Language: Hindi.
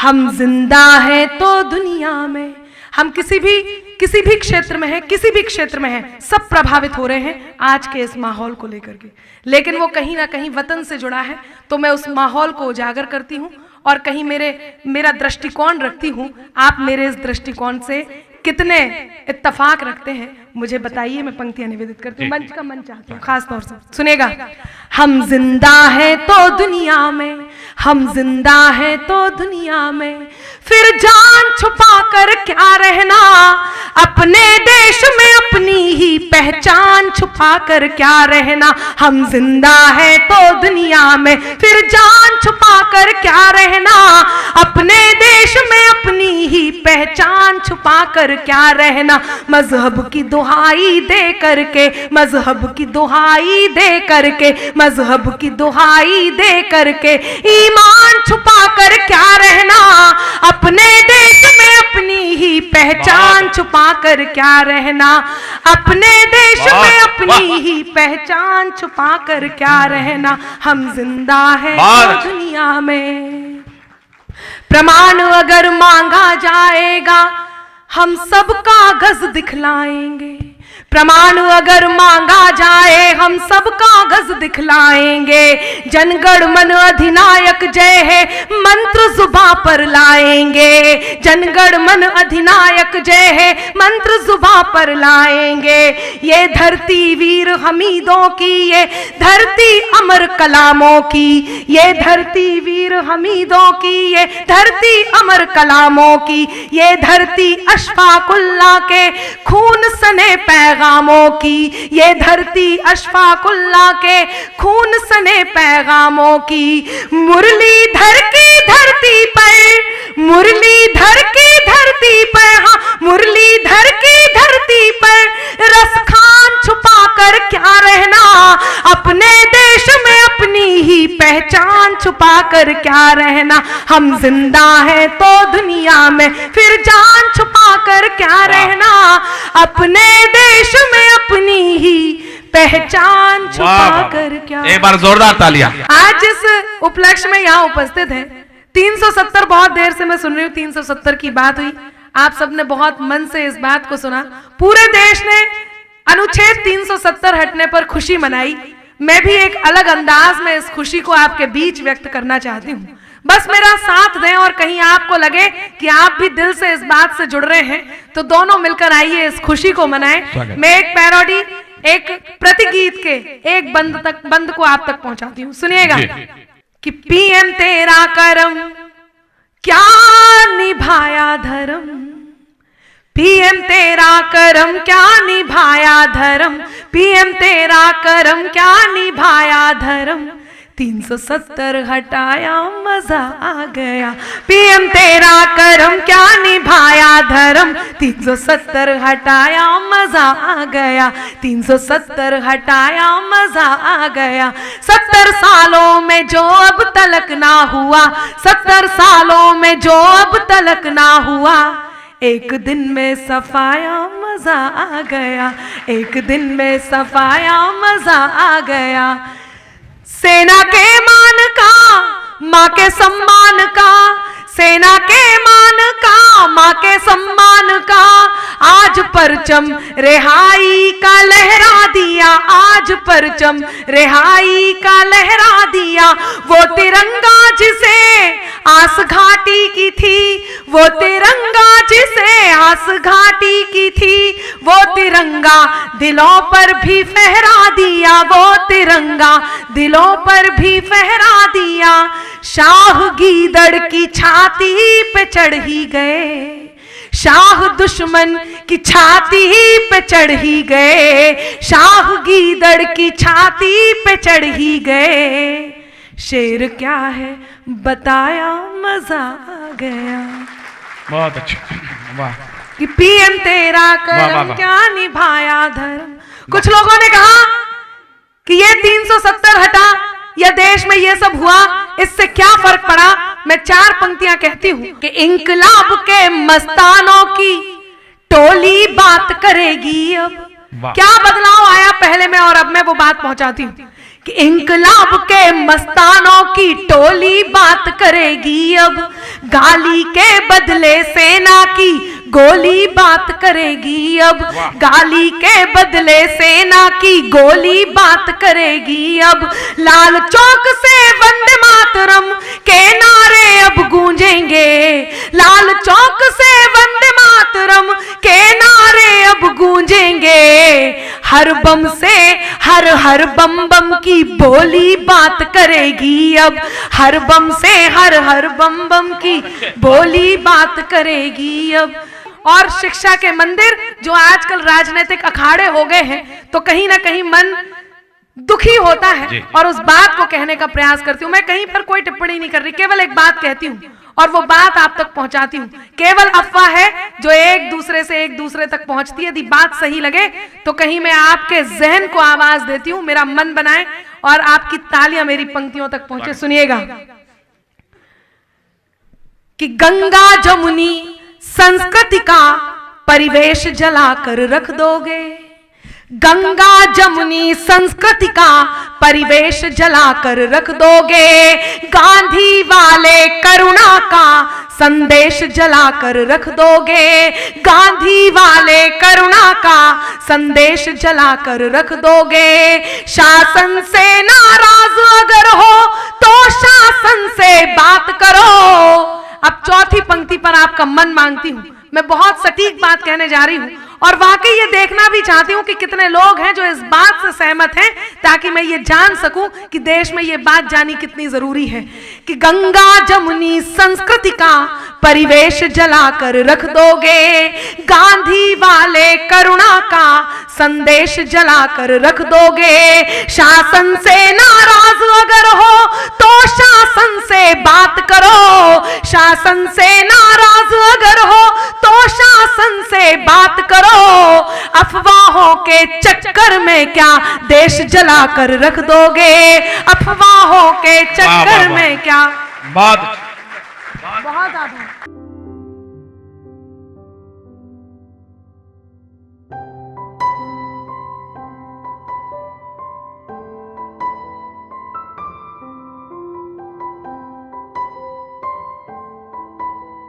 हम जिंदा हैं तो दुनिया में, हम किसी भी क्षेत्र में हैं, किसी भी क्षेत्र में हैं, सब प्रभावित हो रहे हैं आज के इस माहौल को लेकर के। लेकिन वो कहीं ना कहीं वतन से जुड़ा है, तो मैं उस माहौल को उजागर करती हूँ और कहीं मेरा दृष्टिकोण रखती हूँ। आप मेरे इस दृष्टिकोण से कितने इत्तेफाक रखते हैं मुझे बताइए। मैं पंक्तियां निवेदित करती हूँ, मंच का मंच चाहती हूँ खास तौर से, सुनेगा। हम जिंदा हैं तो दुनिया में, हम जिंदा हैं तो दुनिया में, फिर जान छुपा कर क्या रहना, अपने देश में अपनी ही पहचान छुपा कर क्या रहना। हम जिंदा हैं तो दुनिया में, फिर जान छुपा कर क्या रहना, अपने देश में अपनी ही पहचान छुपा कर क्या रहना। मजहब की दुहाई दे करके, मजहब की दुहाई दे करके, मजहब की दुहाई दे करके, ईमान छुपा कर क्या रहना, अपने देश में अपनी ही पहचान छुपा कर क्या रहना, अपने देश में अपनी ही पहचान छुपा कर क्या रहना। हम जिंदा हैं तो दुनिया में, प्रमाण अगर मांगा जाएगा हम सब कागज दिखलाएंगे, प्रमाण अगर मांगा जाए हम सब कागज दिखलाएंगे। जनगण मन अधिनायक जय है मंत्र जुबां पर लाएंगे, जनगण मन अधिनायक जय है मंत्र जुबां पर लाएंगे। ये धरती वीर हमीदों की, ये धरती अमर कलामों की, ये धरती वीर हमीदों की, ये धरती अमर कलामों की, ये धरती अशफाकुल्लाह के खून सने पैगामों की, ये धरती अशफाकुल्लाह के खून सने पैगामों की। मुरलीधर की धरती पर, मुरलीधर की धरती पर, हाँ मुरलीधर की धरती पर रसखान छुपा कर क्या रहना, अपने देश में अपनी ही पहचान छुपा कर क्या रहना। हम जिंदा हैं तो दुनिया में, फिर जान छुपा कर क्या रहना, अपने देश में अपनी ही पहचान छुपा कर क्या। एक बार जोरदार तालियां। आज इस उपलक्ष्य में यहाँ उपस्थित है 370, बहुत देर से मैं सुन रही हूँ 370 की बात हुई, आप सबने बहुत मन से इस बात को सुना, पूरे देश ने अनुच्छेद 370 हटने पर खुशी मनाई। मैं भी एक अलग अंदाज में इस खुशी को आपके बीच व्यक्त करना चाहती हूँ। बस मेरा साथ दें और कहीं आपको लगे कि आप भी दिल से इस बात से जुड़ रहे हैं तो दोनों मिलकर आइए इस खुशी को मनाएं। मैं एक पैरोडी, एक प्रतिगीत के एक बंद को आप तक पहुंचाती हूँ, सुनिएगा कि पीएम तेरा करम क्या निभाया धर्म, पीएम तेरा करम क्या निभाया धर्म, पीएम तेरा करम क्या निभाया धर्म, 370 हटाया मजा आ गया, पीएम तेरा करम क्या निभाया धर्म, 370 हटाया मजा आ गया, 370 हटाया मजा आ गया। 70 सालों में जो अब तलक ना हुआ, 70 सालों में जो अब तलक ना हुआ, एक दिन में सफाया मजा आ गया, एक दिन में सफाया मजा आ गया। सेना के मान का, माँ के सम्मान का, सेना के मान का, माँ के सम्मान का, आज परचम रिहाई का लहरा दिया, आज परचम रिहाई का लहरा दिया। वो तिरंगा जिसे आस घाटी की थी, वो तिरंगा जिसे आस घाटी की थी, वो तिरंगा दिलों पर भी फहरा दिया, वो तिरंगा दिलों पर भी फहरा दिया। शाह गीदड़ की छाती पे चढ़ ही गए, शाह दुश्मन की छाती पे चढ़ ही गए, शाह गीदड़ की छाती पे चढ़ ही गए। शेर क्या है बताया मजा आ गया। बहुत अच्छा, वाह। कि पीएम तेरा करम क्या निभाया धर्म। कुछ लोगों ने कहा कि ये 370 हटा या देश में ये सब हुआ, इससे क्या फर्क पड़ा। मैं 4 पंक्तियां कहती हूं कि इंकलाब के मस्तानों की टोली बात करेगी अब। क्या बदलाव आया पहले में और अब में, वो बात पहुंचाती हूं कि इंकलाब के मस्तानों की टोली बात करेगी अब, गाली के बदले सेना की गोली बात करेगी अब, गाली के बदले सेना की गोली बात करेगी अब। लाल चौक से वंदे मातरम के नारे अब गूंजेंगे, लाल चौक से वंदे मातरम के नारे अब गूंजेंगे। हर बम से हर हर बम बम की बोली बात करेगी अब, हर बम से हर हर बम बम की बोली बात करेगी अब। और शिक्षा के मंदिर जो आजकल राजनीतिक अखाड़े हो गए हैं, तो कहीं ना कहीं मन दुखी होता है और उस बात को कहने का प्रयास करती हूं। मैं कहीं पर कोई टिप्पणी नहीं कर रही, केवल एक बात कहती हूं और वो बात आप तक पहुंचाती हूं। केवल अफवाह है जो एक दूसरे से एक दूसरे तक पहुंचती है। यदि बात सही लगे तो कहीं मैं आपके जहन को आवाज देती हूं, मेरा मन बनाए और आपकी तालियां मेरी पंक्तियों तक पहुंचे। सुनिएगा कि गंगा जमुनी संस्कृति का परिवेश जलाकर रख दोगे, गंगा जमुनी संस्कृति का परिवेश जलाकर रख दोगे, गांधी वाले करुणा का संदेश जलाकर रख दोगे, गांधी वाले करुणा का संदेश जलाकर रख दोगे। शासन से नाराज अगर हो तो शासन से बात करो। अब चौथी पंक्ति पर आपका मन मांगती हूं, मैं बहुत सटीक बात कहने जा रही हूं और वाकई ये देखना भी चाहती हूं कि कितने लोग हैं जो इस बात से सहमत हैं, ताकि मैं ये जान सकूं कि देश में ये बात जानी कितनी जरूरी है कि गंगा जमुनी संस्कृति का परिवेश जलाकर रख दोगे, गांधी वाले करुणा का संदेश जलाकर रख दोगे। शासन से नाराज अगर हो तो शासन से बात करो, शासन से नाराज अगर हो तो शासन से बात करो। अफवाहों के चक्कर में क्या देश जलाकर रख दोगे, अफवाहों के चक्कर में क्या। बहुत बहुत ज्यादा।